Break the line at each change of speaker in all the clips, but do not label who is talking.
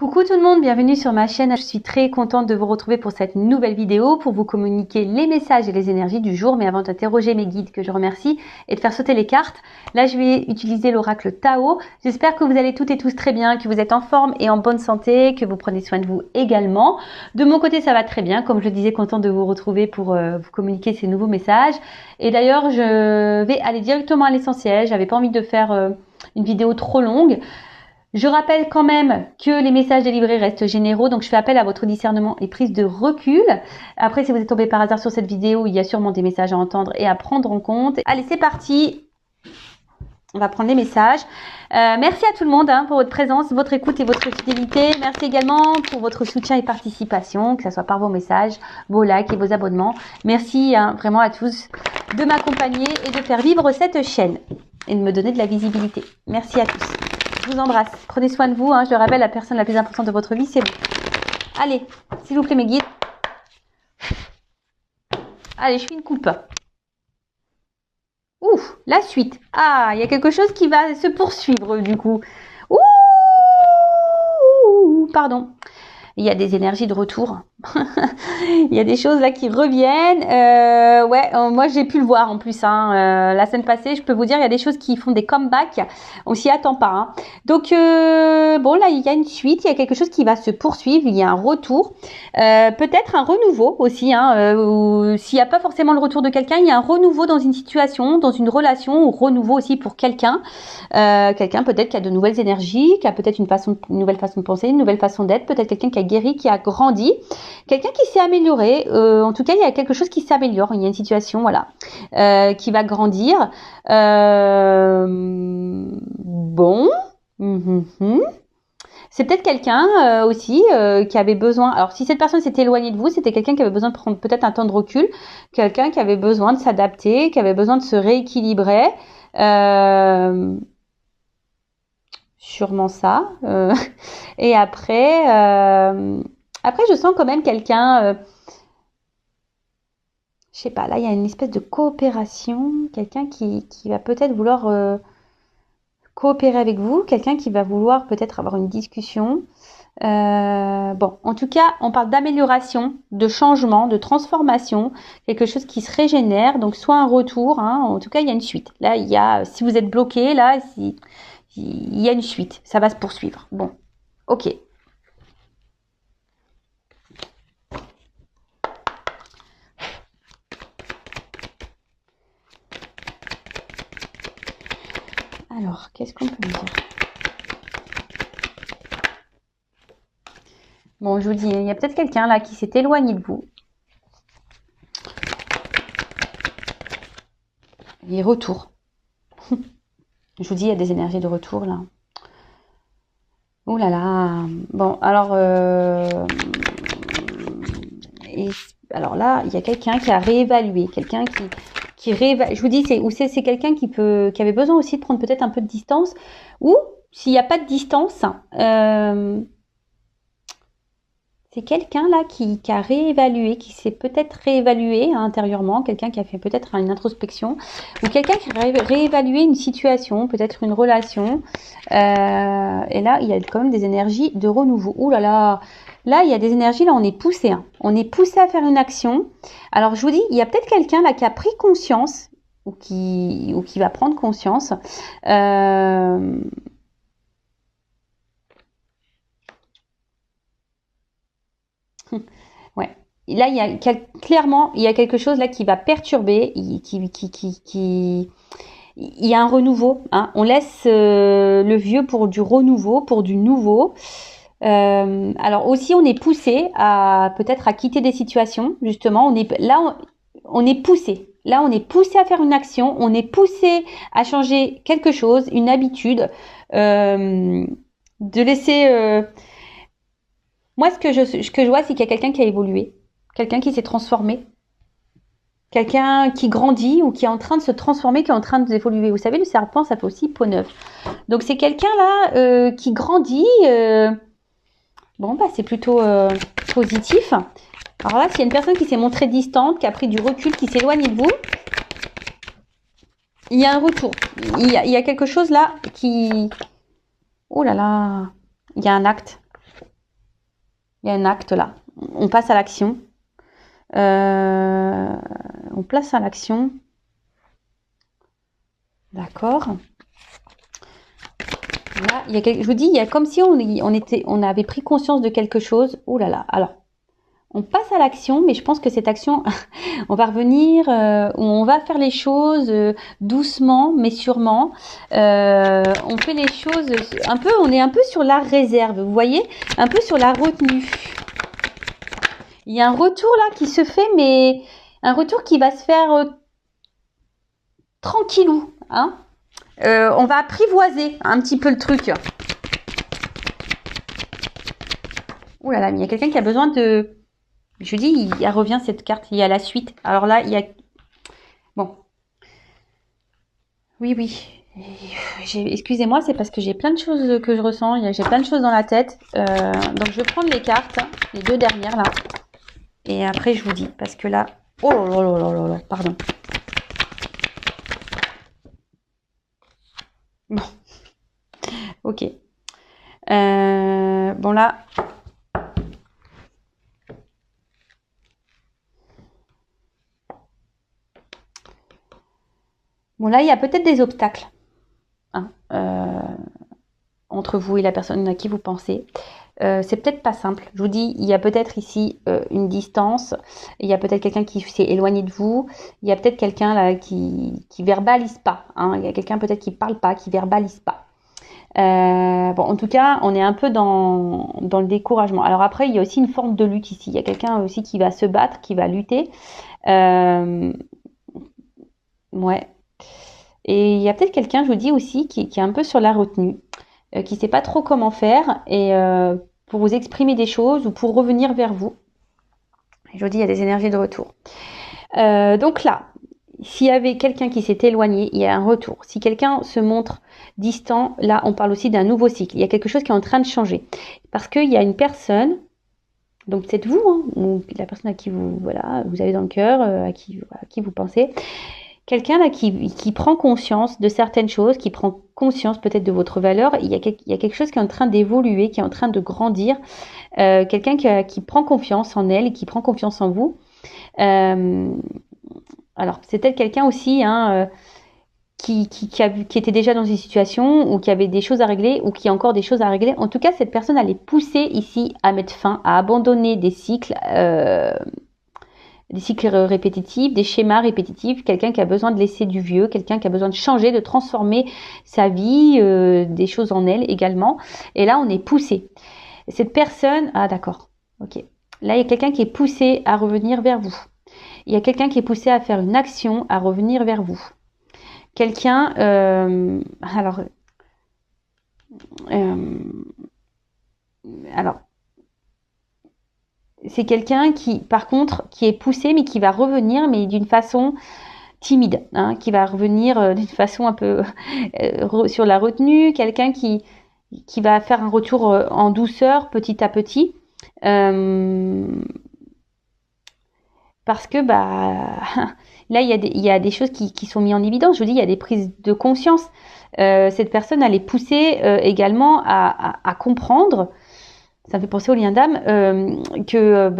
Coucou tout le monde, bienvenue sur ma chaîne. Je suis très contente de vous retrouver pour cette nouvelle vidéo pour vous communiquer les messages et les énergies du jour. Mais avant d'interroger mes guides que je remercie et de faire sauter les cartes, là je vais utiliser l'oracle Tao. J'espère que vous allez toutes et tous très bien, que vous êtes en forme et en bonne santé, que vous prenez soin de vous également. De mon côté ça va très bien, comme je le disais, contente de vous retrouver pour vous communiquer ces nouveaux messages. Et d'ailleurs je vais aller directement à l'essentiel, j'avais pas envie de faire une vidéo trop longue. Je rappelle quand même que les messages délivrés restent généraux, donc je fais appel à votre discernement et prise de recul. Après, si vous êtes tombé par hasard sur cette vidéo, il y a sûrement des messages à entendre et à prendre en compte. Allez, c'est parti. On va prendre les messages. Merci à tout le monde pour votre présence, votre écoute et votre fidélité. Merci également pour votre soutien et participation, que ce soit par vos messages, vos likes et vos abonnements. Merci vraiment à tous de m'accompagner et de faire vivre cette chaîne et de me donner de la visibilité. Merci à tous. Je vous embrasse. Prenez soin de vous. Je le rappelle, la personne la plus importante de votre vie, c'est vous. Allez, s'il vous plaît, mes guides. Allez, je fais une coupe. Ouf, la suite. Ah, il y a quelque chose qui va se poursuivre, du coup. Ouh, pardon. Il y a des énergies de retour. Il y a des choses là qui reviennent. Moi j'ai pu le voir en plus. La semaine passée, je peux vous dire, il y a des choses qui font des comebacks. On s'y attend pas. Donc bon, là il y a une suite, il y a quelque chose qui va se poursuivre. Il y a un retour, peut-être un renouveau aussi. Ou s'il n'y a pas forcément le retour de quelqu'un, il y a un renouveau dans une situation, dans une relation, ou renouveau aussi pour quelqu'un. Quelqu'un peut-être qui a de nouvelles énergies, qui a peut-être une nouvelle façon de penser, une nouvelle façon d'être. Peut-être quelqu'un qui a guéri, qui a grandi. Quelqu'un qui s'est amélioré, en tout cas il y a quelque chose qui s'améliore, il y a une situation qui va grandir. Bon, c'est peut-être quelqu'un aussi qui avait besoin, alors si cette personne s'était éloignée de vous, c'était quelqu'un qui avait besoin de prendre peut-être un temps de recul, quelqu'un qui avait besoin de s'adapter, qui avait besoin de se rééquilibrer. Sûrement ça. Et après, je sens quand même quelqu'un, je sais pas, là, il y a une espèce de coopération, quelqu'un qui va peut-être vouloir coopérer avec vous, quelqu'un qui va vouloir peut-être avoir une discussion. Bon, en tout cas, on parle d'amélioration, de changement, de transformation, quelque chose qui se régénère, donc soit un retour, en tout cas, il y a une suite. Là, il y a, si vous êtes bloqué, là, il y a une suite, ça va se poursuivre. Bon, ok. Alors, qu'est-ce qu'on peut me dire? Bon, je vous dis, il y a peut-être quelqu'un là qui s'est éloigné de vous. Et retour. Je vous dis, il y a des énergies de retour là. Ouh là là. Bon, alors... alors là, il y a quelqu'un qui a réévalué. Quelqu'un qui réévalue. Je vous dis, c'est quelqu'un qui avait besoin aussi de prendre peut-être un peu de distance. Ou, s'il n'y a pas de distance... c'est quelqu'un là qui a réévalué, qui s'est peut-être réévalué intérieurement, quelqu'un qui a fait peut-être une introspection, ou quelqu'un qui a réévalué une situation, peut-être une relation. Et là, il y a quand même des énergies de renouveau. Ouh là là, là, il y a des énergies, là, on est poussé. On est poussé à faire une action. Alors, je vous dis, il y a peut-être quelqu'un là qui a pris conscience, ou qui va prendre conscience. Ouais. Et là, clairement, il y a quelque chose là qui va perturber, il y a un renouveau. On laisse le vieux pour du renouveau, pour du nouveau. Alors aussi, on est poussé à peut-être à quitter des situations. Justement, on est poussé. Là, on est poussé à faire une action. On est poussé à changer quelque chose, une habitude, de laisser. Moi, ce que je vois, c'est qu'il y a quelqu'un qui a évolué, quelqu'un qui s'est transformé, quelqu'un qui grandit ou qui est en train de se transformer, qui est en train d'évoluer. Vous savez, le serpent, ça fait aussi peau neuve. Donc, c'est quelqu'un là qui grandit. Bon, c'est plutôt positif. Alors là, s'il y a une personne qui s'est montrée distante, qui a pris du recul, qui s'est éloignée de vous, il y a un retour. Il y a quelque chose là qui... Oh là là, il y a un acte. Il y a un acte là. On passe à l'action. On place à l'action. D'accord. Là, je vous dis, il y a comme si on avait pris conscience de quelque chose. Oh là là. Alors, on passe à l'action, mais je pense que cette action, on va revenir, on va faire les choses doucement, mais sûrement. On fait les choses un peu, on est un peu sur la réserve, vous voyez, un peu sur la retenue. Il y a un retour là qui se fait, mais un retour qui va se faire tranquillou, hein. On va apprivoiser un petit peu le truc. Ouh là là, mais il y a quelqu'un qui a besoin de... Je dis, il revient cette carte, il y a la suite. Alors là, il y a... Bon. Oui, oui. Excusez-moi, c'est parce que j'ai plein de choses que je ressens. J'ai plein de choses dans la tête. Donc, je vais prendre les cartes, les deux dernières là. Et après, je vous dis. Parce que là... Oh là là là là là, pardon. Bon. Ok. Bon là... Bon là, il y a peut-être des obstacles hein, entre vous et la personne à qui vous pensez. C'est peut-être pas simple. Je vous dis, il y a peut-être ici une distance. Il y a peut-être quelqu'un qui s'est éloigné de vous. Il y a peut-être quelqu'un là qui verbalise pas. Hein. Il y a quelqu'un peut-être qui parle pas, qui verbalise pas. Bon, en tout cas, on est un peu dans le découragement. Alors après, il y a aussi une forme de lutte ici. Il y a quelqu'un aussi qui va se battre, qui va lutter. Ouais. Et il y a peut-être quelqu'un, je vous dis aussi, qui est un peu sur la retenue, qui ne sait pas trop comment faire et pour vous exprimer des choses ou pour revenir vers vous. Et je vous dis, il y a des énergies de retour. Donc là, s'il y avait quelqu'un qui s'est éloigné, il y a un retour. Si quelqu'un se montre distant, là, on parle aussi d'un nouveau cycle. Il y a quelque chose qui est en train de changer. Parce qu'il y a une personne, donc c'est vous, hein, ou la personne à qui vous avez dans le cœur, à qui vous pensez. Quelqu'un là qui prend conscience de certaines choses, qui prend conscience peut-être de votre valeur, il y a quelque chose qui est en train d'évoluer, qui est en train de grandir. Quelqu'un qui prend confiance en elle, qui prend confiance en vous. Alors, c'est peut-être quelqu'un aussi hein, qui était déjà dans une situation ou qui avait des choses à régler ou qui a encore des choses à régler. En tout cas, cette personne, elle est poussée ici à mettre fin, à abandonner des cycles répétitifs, des schémas répétitifs, quelqu'un qui a besoin de laisser du vieux, quelqu'un qui a besoin de changer, de transformer sa vie, des choses en elle également. Et là, on est poussé. Cette personne, ah d'accord, ok. Là, il y a quelqu'un qui est poussé à revenir vers vous. Il y a quelqu'un qui est poussé à faire une action, à revenir vers vous. Quelqu'un, alors, c'est quelqu'un qui, par contre, qui est poussé, mais qui va revenir, mais d'une façon timide, hein, qui va revenir d'une façon un peu sur la retenue, quelqu'un qui va faire un retour en douceur, petit à petit, parce que là, il y a des choses qui sont mises en évidence. Je vous dis, il y a des prises de conscience. Cette personne, elle est poussée également à comprendre. Ça me fait penser au lien d'âme que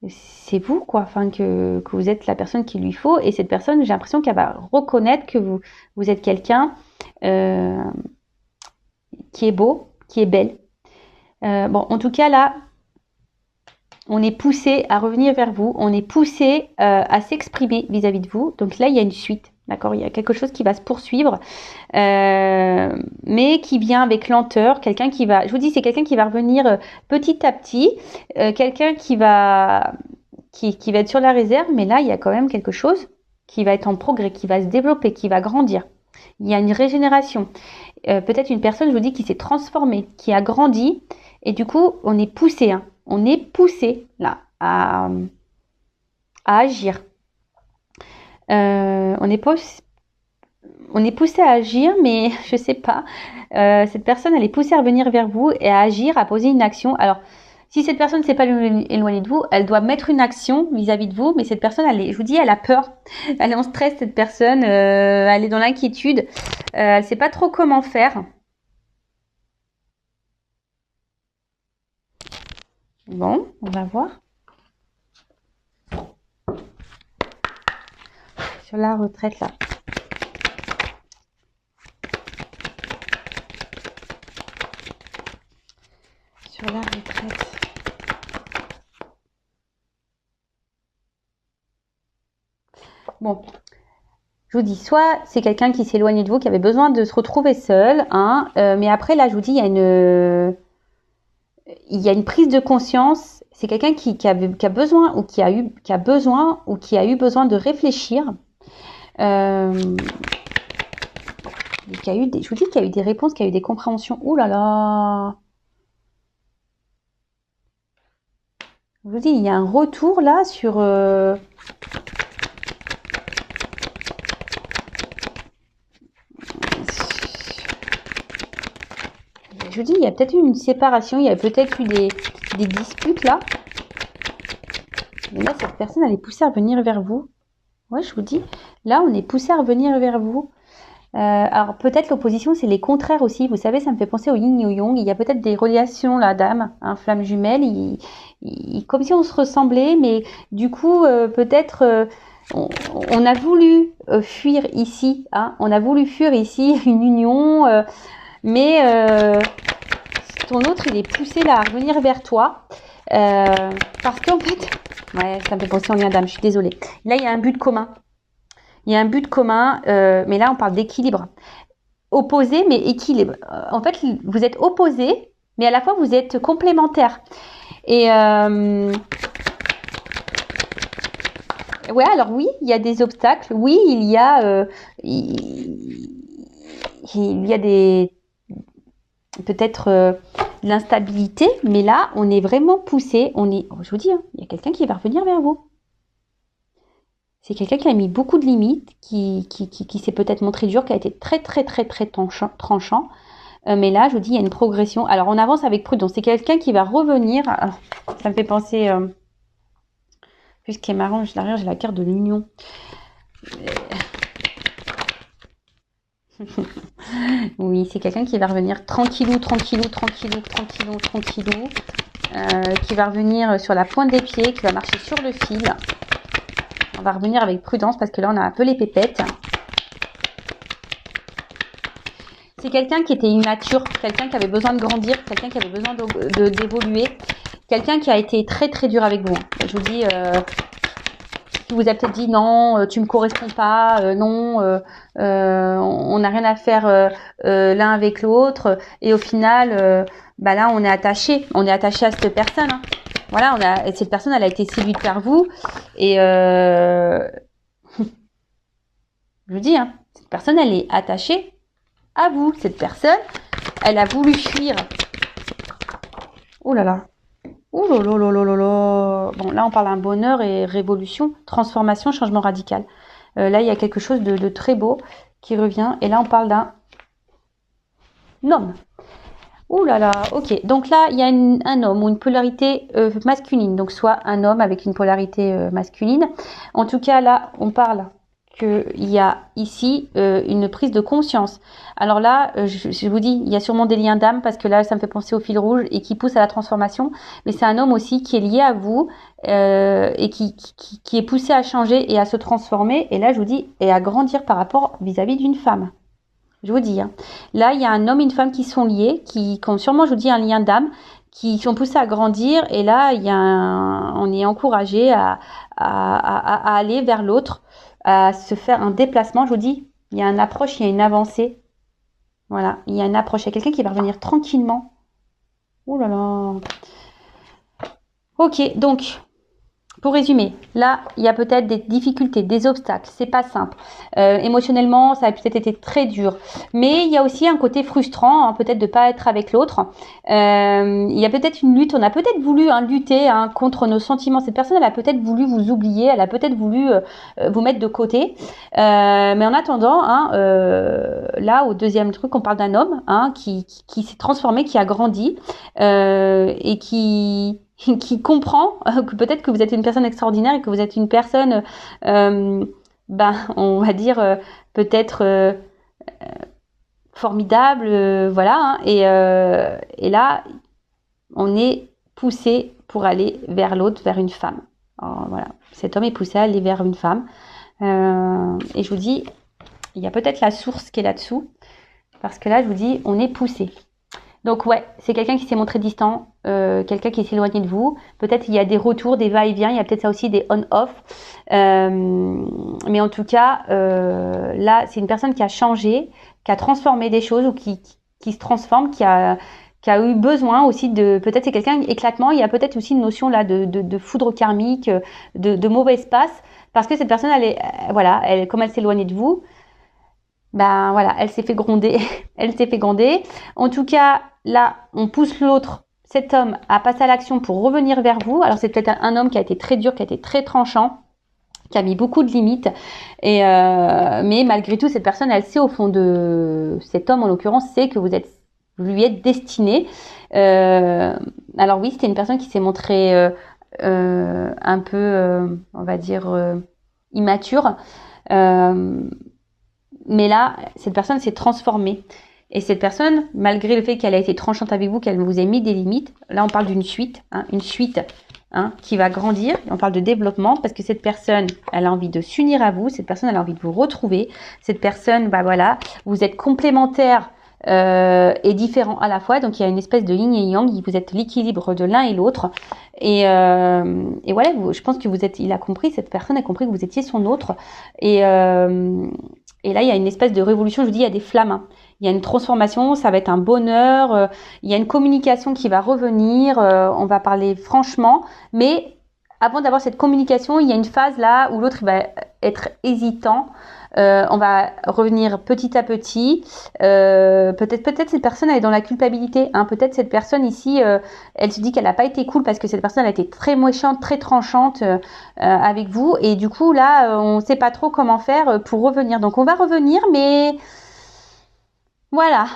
c'est vous quoi, enfin que vous êtes la personne qu'il lui faut et cette personne, j'ai l'impression qu'elle va reconnaître que vous êtes quelqu'un qui est beau, qui est belle. Bon, en tout cas là, on est poussé à revenir vers vous, on est poussé à s'exprimer vis-à-vis de vous. Donc là, il y a une suite. D'accord, il y a quelque chose qui va se poursuivre, mais qui vient avec lenteur. Quelqu'un qui va, je vous dis, c'est quelqu'un qui va revenir petit à petit, quelqu'un qui va être sur la réserve, mais là, il y a quand même quelque chose qui va être en progrès, qui va se développer, qui va grandir. Il y a une régénération. Peut-être une personne, je vous dis, qui s'est transformée, qui a grandi, et du coup, on est poussé, hein. On est poussé là à agir. On est poussé à agir, mais je sais pas. Cette personne, elle est poussée à revenir vers vous et à agir, à poser une action. Alors, si cette personne ne s'est pas éloignée de vous, elle doit mettre une action vis-à-vis de vous, mais cette personne, je vous dis, elle a peur. Elle est en stress, cette personne. Elle est dans l'inquiétude. Elle ne sait pas trop comment faire. Bon, on va voir. Sur la retraite, là. Sur la retraite. Bon, je vous dis, soit c'est quelqu'un qui s'éloigne de vous, qui avait besoin de se retrouver seul, hein, mais après, là, je vous dis, il y a une prise de conscience. C'est quelqu'un qui a besoin ou qui a eu besoin de réfléchir. Je vous dis qu'il y a eu des réponses, qu'il y a eu des compréhensions. Ouh là là! Je vous dis, il y a un retour là sur... Je vous dis, il y a peut-être eu une séparation, il y a peut-être eu des disputes là. Mais là, cette personne, elle est poussée à revenir vers vous. Ouais, je vous dis, là, on est poussé à revenir vers vous. Alors, peut-être l'opposition, c'est les contraires aussi. Vous savez, ça me fait penser au yin et au yang. Il y a peut-être des relations, là, d'âme, hein, flamme jumelle. Comme si on se ressemblait, mais du coup, peut-être... on a voulu fuir ici, hein, on a voulu fuir ici une union, mais ton autre, il est poussé là à revenir vers toi, parce qu'en fait, ouais, ça me fait penser au lien d'âme, je suis désolée. Là, il y a un but commun. Il y a un but commun, mais là, on parle d'équilibre. Opposé, mais équilibre. En fait, vous êtes opposés, mais à la fois, vous êtes complémentaires. Et ouais, alors oui, il y a des obstacles. Oui, il y a des peut-être de l'instabilité, mais là, on est vraiment poussé. Je vous dis, hein, il y a quelqu'un qui va revenir vers vous. C'est quelqu'un qui a mis beaucoup de limites, qui s'est peut-être montré dur, qui a été très tranchant. Mais là, je vous dis, il y a une progression. Alors, on avance avec prudence. C'est quelqu'un qui va revenir. Alors, ça me fait penser... Puis ce qui est marrant, derrière, j'ai la carte de l'union. Oui, c'est quelqu'un qui va revenir tranquillou, qui va revenir sur la pointe des pieds, qui va marcher sur le fil. On va revenir avec prudence parce que là, on a un peu les pépettes. C'est quelqu'un qui était immature, quelqu'un qui avait besoin de grandir, quelqu'un qui avait besoin d'évoluer, quelqu'un qui a été très dur avec vous. Je vous dis, qui vous a peut-être dit non, tu me corresponds pas, non, on n'a rien à faire l'un avec l'autre, et au final, là, on est attaché à cette personne. Hein. Voilà, cette personne, elle a été séduite par vous, et je vous dis, hein, cette personne, elle est attachée à vous. Cette personne, elle a voulu fuir. Oh là là. Oh là là là là là là. Bon, là, on parle d'un bonheur et révolution, transformation, changement radical. Là, il y a quelque chose de très beau qui revient. Et là, on parle d'un homme. Ouh là là, ok. Donc là, il y a un homme ou une polarité masculine. Donc, soit un homme avec une polarité masculine. En tout cas, là, on parle qu'il y a ici une prise de conscience. Alors là, je vous dis, il y a sûrement des liens d'âme parce que là, ça me fait penser au fil rouge et qui pousse à la transformation. Mais c'est un homme aussi qui est lié à vous et qui est poussé à changer et à se transformer. Et là, je vous dis, et à grandir par rapport vis-à-vis d'une femme. Je vous dis, hein. Là, il y a un homme et une femme qui sont liés, qui ont sûrement, je vous dis, un lien d'âme, qui sont poussés à grandir. Et là, on est encouragé à aller vers l'autre, à se faire un déplacement. Je vous dis, il y a une approche, il y a une avancée. Voilà, il y a une approche. Il y a quelqu'un qui va revenir tranquillement. Oh là là. Ok, donc, pour résumer, là, il y a peut-être des difficultés, des obstacles, c'est pas simple. Émotionnellement, ça a peut-être été très dur. Mais il y a aussi un côté frustrant, hein, peut-être de pas être avec l'autre. Il y a peut-être une lutte, on a peut-être voulu lutter contre nos sentiments. Cette personne, elle a peut-être voulu vous oublier, elle a peut-être voulu vous mettre de côté. Mais en attendant, là, au deuxième truc, on parle d'un homme qui s'est transformé, qui a grandi et qui comprend que peut-être que vous êtes une personne extraordinaire et que vous êtes une personne, on va dire, peut-être formidable, voilà. Et là, on est poussé pour aller vers l'autre, vers une femme. Alors, voilà, cet homme est poussé à aller vers une femme. Et je vous dis, il y a peut-être la source qui est là-dessous. Parce que là, je vous dis, on est poussé. Donc ouais, c'est quelqu'un qui s'est montré distant, quelqu'un qui s'est éloigné de vous. Peut-être il y a des retours, des va-et-vient, il y a peut-être ça aussi des on-off. Mais en tout cas, là, c'est une personne qui a changé, qui a transformé des choses ou qui se transforme, qui a eu besoin aussi de... Peut-être c'est quelqu'un éclatement, il y a peut-être aussi une notion là de foudre karmique, de mauvaise passe. Parce que cette personne, comme elle s'est éloignée de vous, ben voilà, elle s'est fait gronder. Elle s'est fait gronder. En tout cas, là, on pousse l'autre, cet homme, à passer à l'action pour revenir vers vous. Alors, c'est peut-être un homme qui a été très dur, qui a été très tranchant, qui a mis beaucoup de limites. Mais malgré tout, cette personne, elle sait au fond de... Cet homme, en l'occurrence, sait que vous lui êtes destiné. Alors oui, c'était une personne qui s'est montrée un peu, on va dire, immature. Mais là, cette personne s'est transformée. Et cette personne, malgré le fait qu'elle a été tranchante avec vous, qu'elle vous ait mis des limites, là on parle d'une suite, une suite qui va grandir. On parle de développement parce que cette personne, elle a envie de s'unir à vous. Cette personne, elle a envie de vous retrouver. Cette personne, vous êtes complémentaires et différents à la fois. Donc il y a une espèce de yin et yang. Vous êtes l'équilibre de l'un et l'autre. Et voilà, je pense que cette personne a compris que vous étiez son autre. Et là, il y a une espèce de révolution. Je vous dis, il y a des flammes. Il y a une transformation, ça va être un bonheur. Il y a une communication qui va revenir. On va parler franchement. Mais avant d'avoir cette communication, il y a une phase là où l'autre va être hésitant. On va revenir petit à petit. Peut-être cette personne elle est dans la culpabilité. Peut-être cette personne ici, elle se dit qu'elle n'a pas été cool parce que cette personne elle a été très méchante, très tranchante avec vous. Et du coup là, on ne sait pas trop comment faire pour revenir. Donc on va revenir, mais voilà,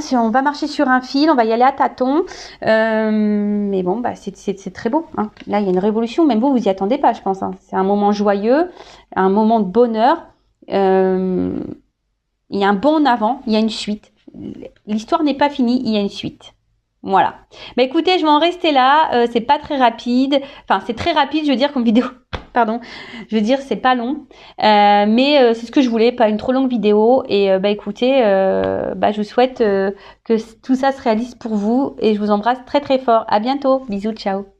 si on va marcher sur un fil, on va y aller à tâtons. Mais bon, c'est très beau. Là, il y a une révolution. Même vous y attendez pas, je pense. C'est un moment joyeux, un moment de bonheur. Il y a un bond en avant, il y a une suite. L'histoire n'est pas finie, il y a une suite. Voilà. Écoutez, je vais en rester là. C'est pas très rapide. Enfin, c'est très rapide, je veux dire, comme vidéo. Pardon. Je veux dire, c'est pas long. Mais c'est ce que je voulais, pas une trop longue vidéo. Et écoutez, je vous souhaite que tout ça se réalise pour vous. Et je vous embrasse très très fort. À bientôt. Bisous, ciao.